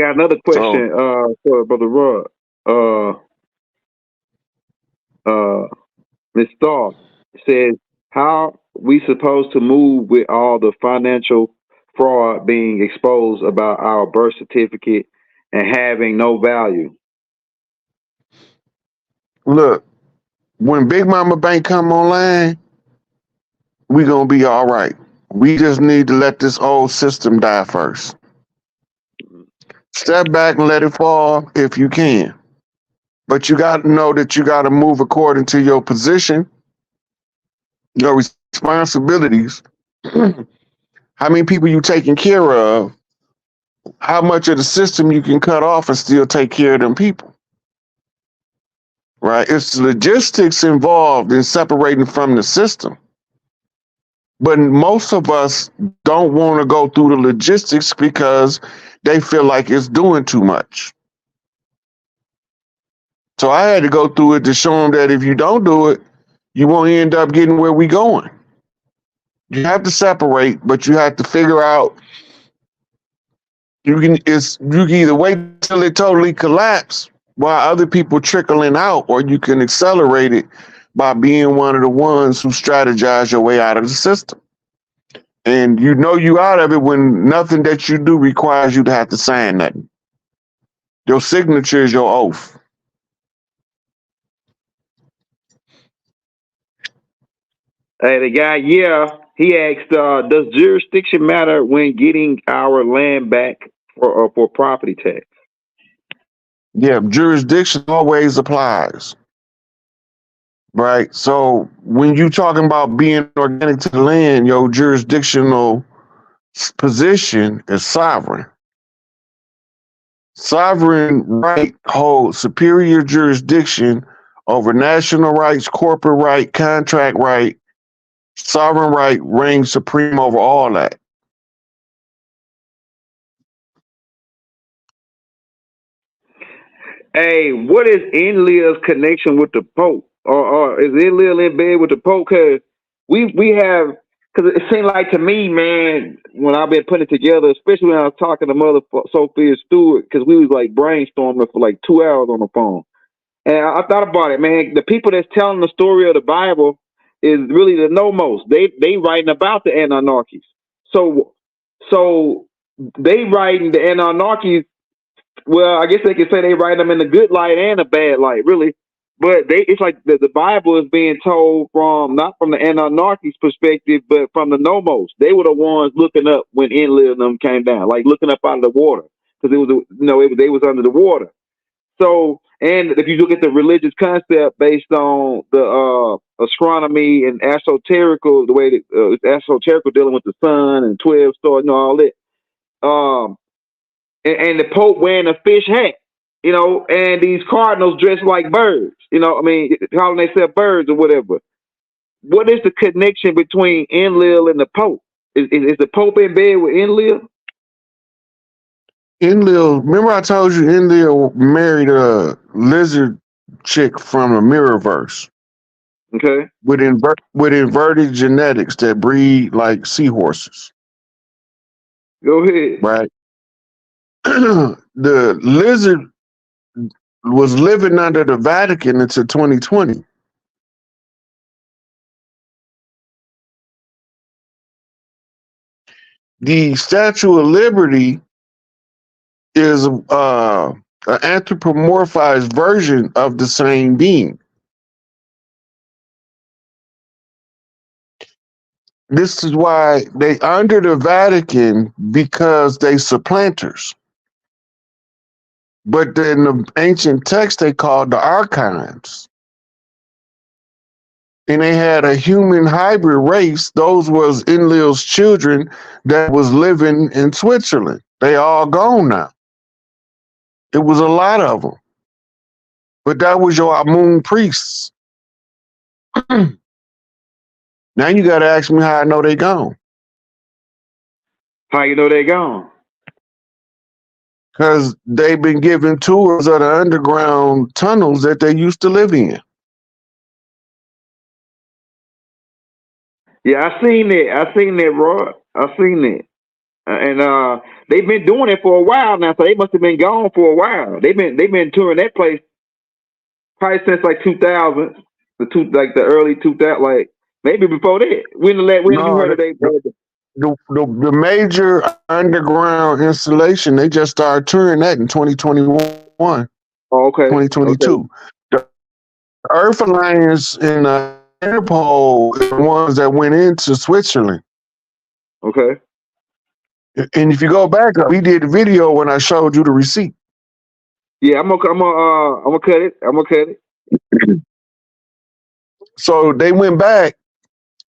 Got another So question for Brother Rod. Ms. Starr says, how we supposed to move with all the financial fraud being exposed about our birth certificate and having no value? look, when Big Mama Bank come online, we gonna be all right. We just need to let this old system die first. Step back and let it fall if you can. But you got to know that you got to move according to your position, your responsibilities, how many people you taking care of, how much of the system you can cut off and still take care of them people. Right? It's logistics involved in separating from the system. But most of us don't want to go through the logistics because they feel like it's doing too much. So I had to go through it to show them that if you don't do it, you won't end up getting where we going. You have to separate, but you have to figure out you can either wait till it totally collapse while other people trickling out, or you can accelerate it by being one of the ones who strategize your way out of the system. And you know you out of it when nothing that you do requires you to have to sign nothing. Your signature is your oath. Hey, the guy, he asked, does jurisdiction matter when getting our land back for property tax? Yeah, jurisdiction always applies. Right. So when you talking about being organic to the land, your jurisdictional position is sovereign. Sovereign right holds superior jurisdiction over national rights, corporate right, contract right. Sovereign right reigns supreme over all that. Hey, what is ENLIL's connection with the Pope? Or is ENLIL in bed with the Pope? Because we have, because it seemed like to me, man, when I've been putting it together, especially when I was talking to Mother Sophia Stewart, because we was like brainstorming for like 2 hours on the phone. And I thought about it, man. The people that's telling the story of the Bible is really the nomos. They writing about the Anunnakis. So they writing the Anunnakis. Well, I guess they could say they write them in a good light and a bad light, really. But it's like the Bible is being told from not from the Anunnakis perspective, but from the nomos. They were the ones looking up when Enlil and them came down, like looking up out of the water, because they was under the water. So, and if you look at the religious concept based on the astronomy and esoterical, the way that esoterical dealing with the sun and 12 stars and all that, and the Pope wearing a fish hat, and these cardinals dressed like birds, I mean, calling themselves birds or whatever. What is the connection between Enlil and the Pope? Is the Pope in bed with Enlil? Enlil, remember I told you Enlil married a lizard chick from a Mirrorverse. Okay. With inverted genetics that breed like seahorses. Go ahead. Right. The lizard was living under the Vatican until 2020. The Statue of Liberty is an anthropomorphized version of the same being. This is why they under the Vatican, because they supplanters. But in the ancient text, they called the ARCHONS. And they had a human hybrid race. Those was Enlil's children that was living in Switzerland. They all gone now. It was a lot of them. But that was your Amun priests. Now you got to ask me how I know they gone. How you know they gone? Because they've been giving tours of the underground tunnels that they used to live in. Yeah, I seen that, Rod. I seen that. and they've been doing it for a while now. So they must have been gone for a while. They've been touring that place probably since like 2000, like the early 2000, like maybe before that. When have you No, heard of they? the major underground installation, they just started touring that in 2021, Oh, okay, okay, 2022. The Earth Alliance and Interpol are the ones that went into Switzerland. okay. And if you go back, we did a video when I showed you the receipt. Yeah, I'm gonna cut it. I'm gonna cut it. So they went back,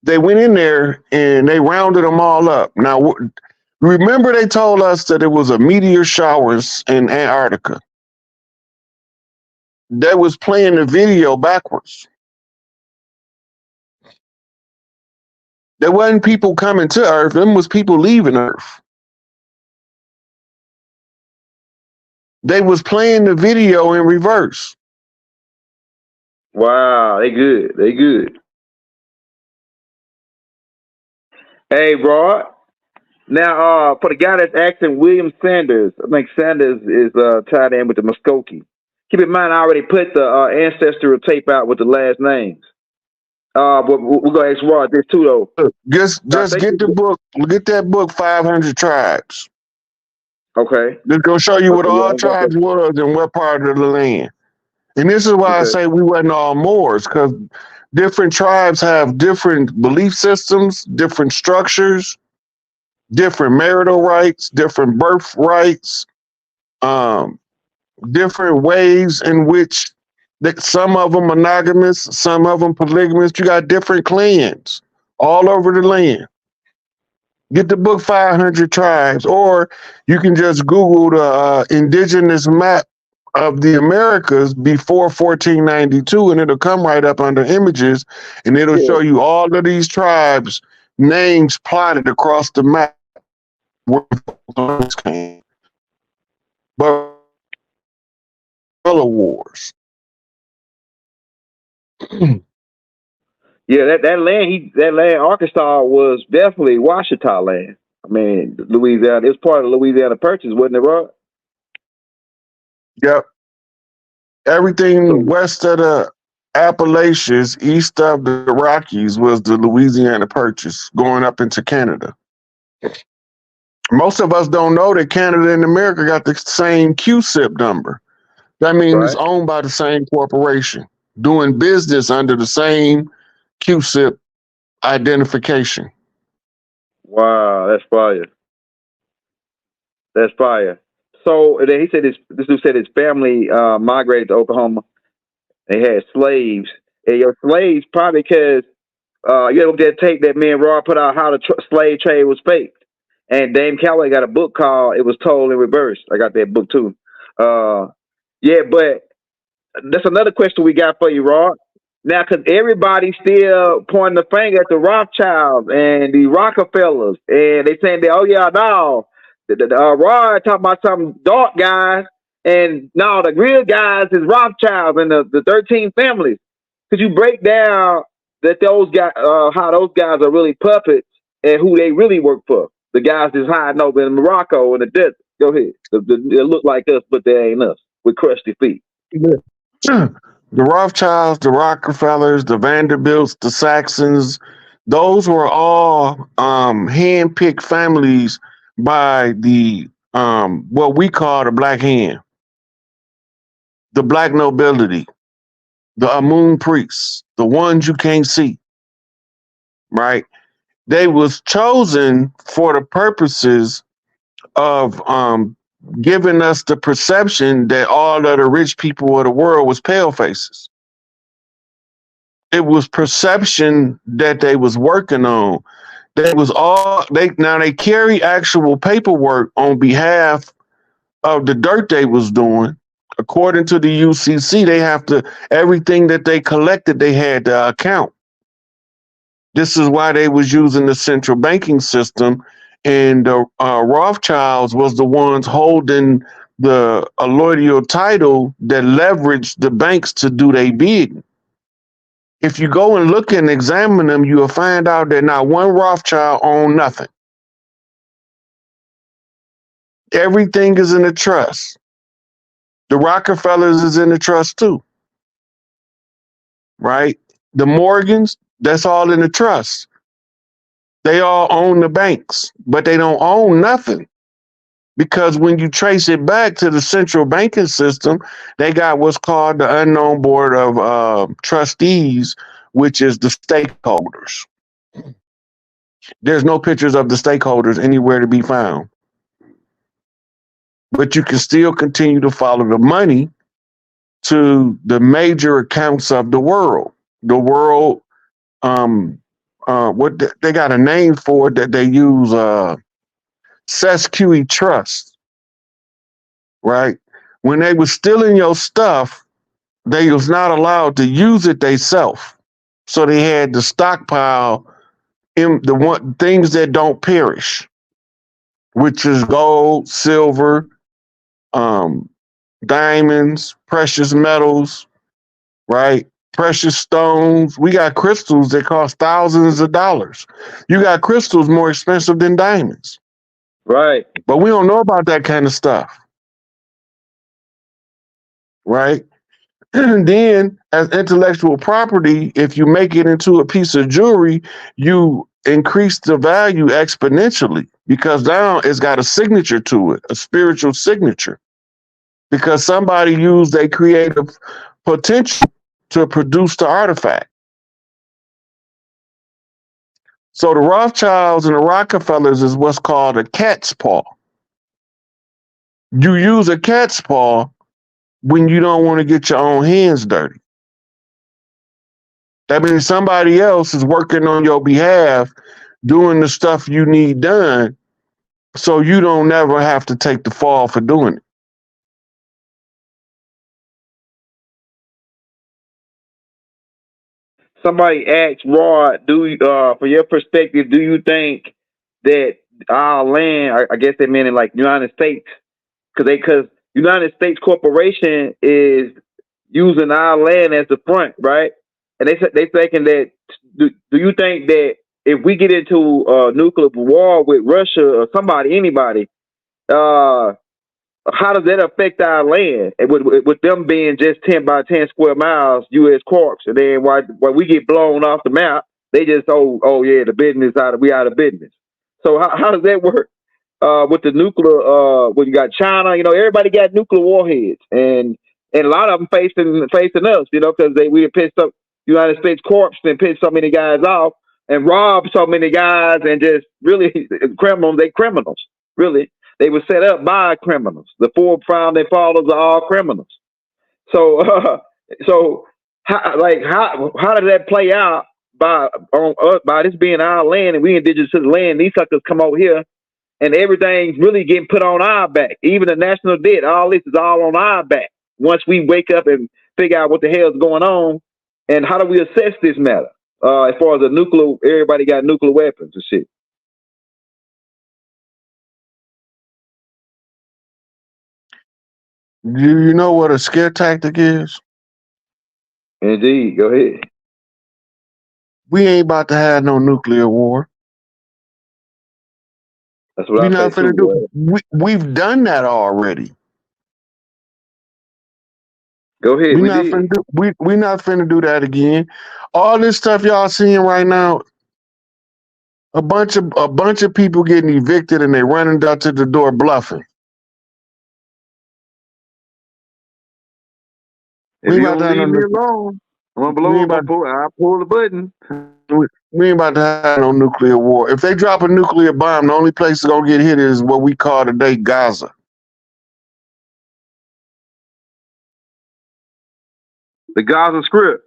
they went in there and they rounded them all up. Now, remember they told us that it was a meteor showers in Antarctica. They was playing the video backwards. There wasn't people coming to Earth, them was people leaving Earth. They was playing the video in reverse. Wow, they good. They good. Hey, Rod. Now, for the guy that's asking, William Sanders, I think Sanders is tied in with the Muskogee. Keep in mind, I already put the ancestral tape out with the last names. But we're gonna ask Rod this too, though. Just get the book, get that book, 500 Tribes. Okay. It's gonna show you what Okay. all Yeah. tribes was and what part of the land. And this is why I say we wasn't all Moors, because different tribes have different belief systems, different structures, different marital rights, different birth rights, different ways in which some of them monogamous, some of them polygamous. You got different clans all over the land. Get the book 500 Tribes, or you can just Google the Indigenous map of the Americas before 1492, and it'll come right up under images, and it'll show you all of these tribes' names plotted across the map. Where came. But wars. Yeah, that land, Arkansas was definitely Washita land. I mean, Louisiana. It was part of the Louisiana Purchase, wasn't it, Rod? Yep. Everything west of the Appalachians, east of the Rockies, was the Louisiana Purchase, going up into Canada. Most of us don't know that Canada and America got the same CASHAPP number. That means it's owned by the same corporation, doing business under the same CASHAPP identification. Wow, that's fire. That's fire. So then he said this dude said his family migrated to Oklahoma. They had slaves. And your slaves probably because you know that tape that me and Rod put out how the slave trade was faked. And Dame Calloway got a book called It Was Told in Reverse. I got that book too. Yeah, but that's another question we got for you, Rod. Now, because everybody's still pointing the finger at the Rothschilds and the Rockefellers, and they saying that, oh yeah, no, Rod talking about some dark guys, and no, the real guys is Rothschilds and the 13 families. Could you break down that those guys, how those guys are really puppets and who they really work for? The guys that's hiding over in Morocco in the desert. Go ahead. They look like us, but they ain't us with crusty feet. The Rothschilds, the Rockefellers, the Vanderbilts, the Saxons, those were all hand-picked families by the what we call the Black Hand, the Black nobility, the Amun priests, the ones you can't see, right? They was chosen for the purposes of giving us the perception that all of the rich people of the world was pale faces. It was perception that they was working on. They carry actual paperwork on behalf of the dirt they was doing. According to the UCC, they have to, everything that they collected, they had to account. This is why they was using the central banking system, and the Rothschilds was the ones holding the allodial title that leveraged the banks to do their bidding. If you go and look and examine them, you will find out that not one Rothschild owned nothing. Everything is in a trust. The Rockefellers is in the trust too, right? The Morgans, that's all in the trust. They all own the banks, but they don't own nothing. Because when you trace it back to the central banking system, they got what's called the unknown board of trustees, which is the stakeholders. There's no pictures of the stakeholders anywhere to be found. But you can still continue to follow the money to the major accounts of the world. The world, they got a name for it that they use, SesQE Trust, right? When they was stealing your stuff, they was not allowed to use it themselves. So they had to stockpile in things that don't perish, which is gold, silver, diamonds, precious metals, right? Precious stones. We got crystals that cost thousands of dollars. You got crystals more expensive than diamonds. Right. But we don't know about that kind of stuff. Right? And then as intellectual property, if you make it into a piece of jewelry, you increase the value exponentially because now it's got a signature to it, a spiritual signature. Because somebody used their creative potential to produce the artifact. So the Rothschilds and the Rockefellers is what's called a cat's paw. You use a cat's paw when you don't want to get your own hands dirty. That means somebody else is working on your behalf, doing the stuff you need done, so you don't never have to take the fall for doing it. Somebody asked Rod, for your perspective, do you think that our land, I guess they meant in like United States, because United States Corporation is using our land as the front, right? And they thinking that do you think that if we get into a nuclear war with Russia or anybody, how does that affect our land? And with them being just 10 by 10 square miles, U.S. corps, and then while we get blown off the map, they just yeah, the business we out of business. So how does that work? With the nuclear, when you got China, everybody got nuclear warheads, and a lot of them facing us, because we have pissed up United States Corps and pissed so many guys off and robbed so many guys, and just really criminals. They criminals, really. They were set up by criminals. The four founding fathers are all criminals. So, how does that play out by this being our land and we indigenous to the land? These suckers come over here and everything's really getting put on our back. Even the national debt, all this is all on our back. Once we wake up and figure out what the hell is going on, and how do we assess this matter? As far as the nuclear, everybody got nuclear weapons and shit. Do you know what a scare tactic is? Indeed. Go ahead. We ain't about to have no nuclear war. That's what I'm finna do. We've done that already. Go ahead. We're not finna do that again. All this stuff y'all seeing right now, a bunch of people getting evicted and they running down to the door bluffing. If you don't leave me alone, I'm gonna I'll pull the button. We ain't about to have no nuclear war. If they drop a nuclear bomb, the only place it's gonna get hit is what we call today Gaza. The Gaza Strip.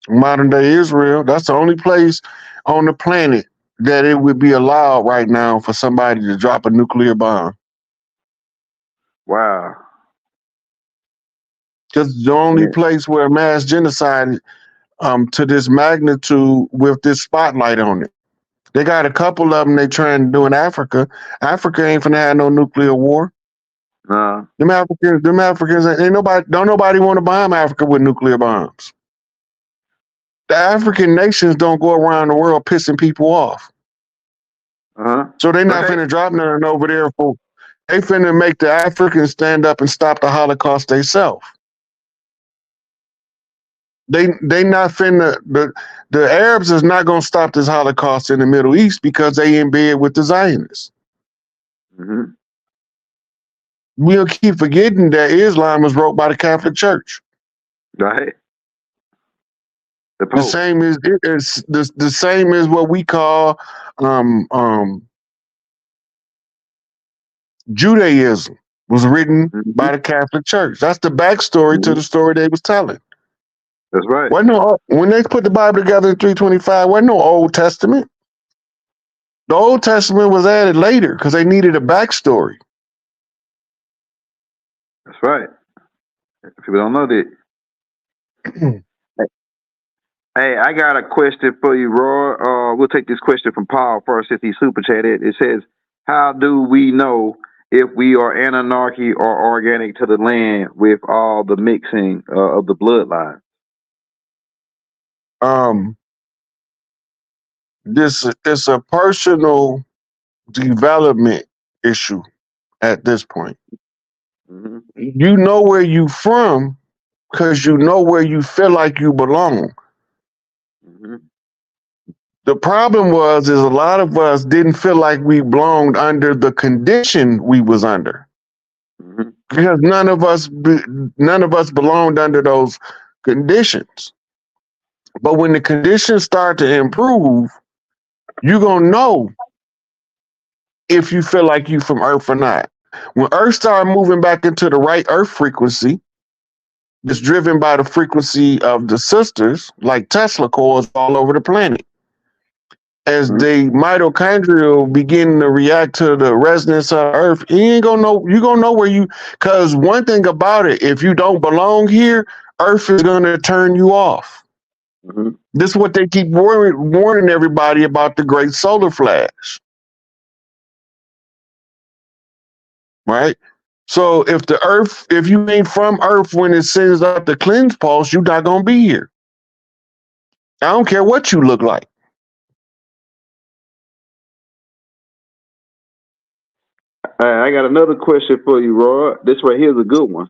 Modern day Israel. That's the only place on the planet that it would be allowed right now for somebody to drop a nuclear bomb. Wow. Because the only place where mass genocide to this magnitude with this spotlight on it. They got a couple of them they trying to do in Africa. Africa ain't finna have no nuclear war. Them Africans ain't nobody want to bomb Africa with nuclear bombs. The African nations don't go around the world pissing people off. So they not Right. finna drop nothing over there for. They finna make the Africans stand up and stop the Holocaust themselves. They not finna the Arabs is not gonna stop this Holocaust in the Middle East because they in bed with the Zionists. We'll keep forgetting that Islam was wrote by the Catholic Church. Right. The The Pope. same is it's the same as what we call Judaism was written by the Catholic Church. That's the backstory to the story they was telling. That's right. When they put the Bible together in 325, wasn't no Old Testament. The Old Testament was added later because they needed a backstory. That's right. People don't know that. Hey, I got a question for you, Roy. We'll take this question from Paul first since he super chatted. It says, how do we know if we are anarchy or organic to the land with all the mixing of the bloodline? This is a personal development issue at this point. You know where you from because you know where you feel like you belong. The problem is a lot of us didn't feel like we belonged under the condition we was under. Because none of us belonged under those conditions. But when the conditions start to improve, you're gonna know if you feel like you from Earth or not. When Earth started moving back into the right Earth frequency, it's driven by the frequency of the sisters, like Tesla coils all over the planet. As the mitochondria begin to react to the resonance of Earth, you ain't gonna know. You gonna know where you. Because one thing about it, if you don't belong here, Earth is gonna turn you off. This is what they keep warning everybody about the Great Solar Flash. Right? So if you ain't from Earth when it sends out the cleanse pulse, you're not gonna be here. I don't care what you look like. I got another question for you, Roy. This right here is a good one.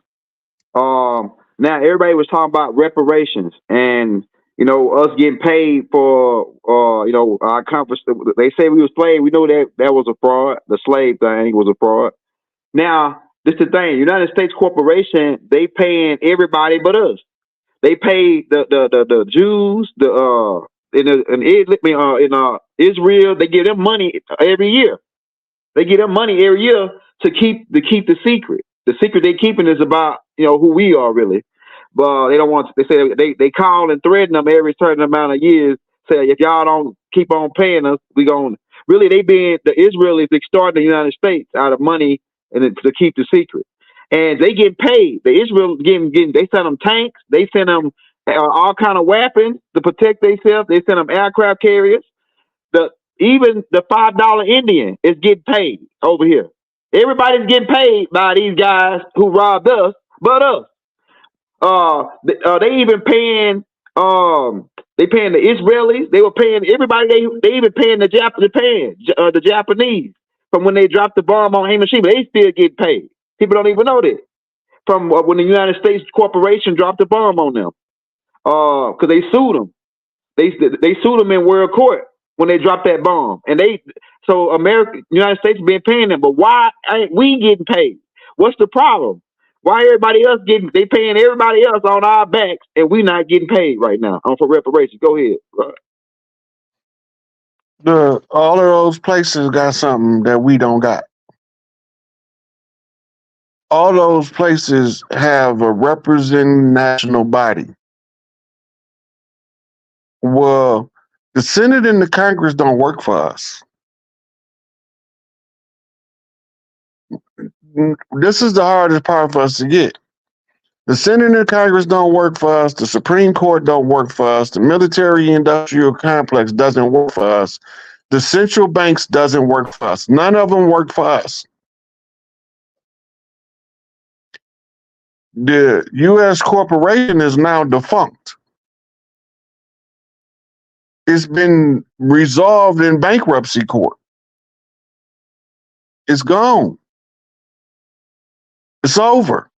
Now everybody was talking about reparations and us getting paid for our conference. They say we were slaves. We know that was a fraud. The slave thing was a fraud. Now this is the thing. United States Corporation, they paying everybody but us. They pay the Jews, in Israel. They give them money every year. They get them money every year to keep the secret. The secret they keeping is about who we are really. But they don't want. They say they call and threaten them every certain amount of years. Say if y'all don't keep on paying us, we gon' really the Israelis extorting the United States out of money and to keep the secret. And they get paid. The Israel getting they send them tanks. They send them all kind of weapons to protect themselves. They send them aircraft carriers. Even the $5 Indian is getting paid over here. Everybody's getting paid by these guys who robbed us, but us. They even paying they paying the Israelis. They were paying everybody. They even paying the Japanese from when they dropped the bomb on Hiroshima. They still get paid. People don't even know that from when the United States Corporation dropped the bomb on them. Because they sued them. They sued them in world court when they dropped that bomb, and United States been paying them, but why ain't we getting paid? What's the problem? Why everybody else they paying everybody else on our backs, and we not getting paid right now for reparations? Go ahead. All of those places got something that we don't got. All those places have a representing national body. Well, the Senate and the Congress don't work for us. This is the hardest part for us to get. The Senate and the Congress don't work for us. The Supreme Court don't work for us. The military-industrial complex doesn't work for us. The central banks doesn't work for us. None of them work for us. The U.S. corporation is now defunct. It's been resolved in bankruptcy court. It's gone. It's over.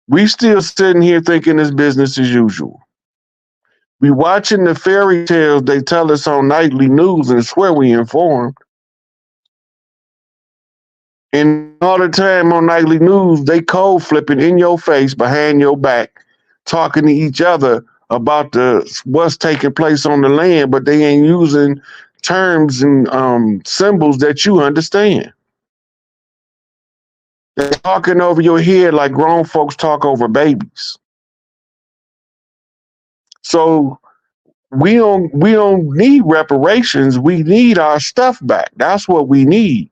We still sitting here thinking it's business as usual. We watching the fairy tales they tell us on nightly news and swear we informed. And all the time on nightly news, they code flipping in your face, behind your back, talking to each other about what's taking place on the land, but they ain't using terms and symbols that you understand. They're talking over your head like grown folks talk over babies. So we don't need reparations. We need our stuff back. That's what we need.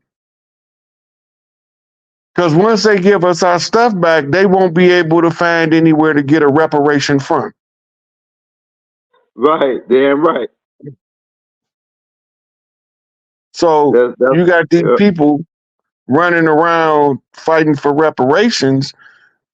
Because once they give us our stuff back, they won't be able to find anywhere to get a reparation from. Right, damn right. So you got these people running around fighting for reparations,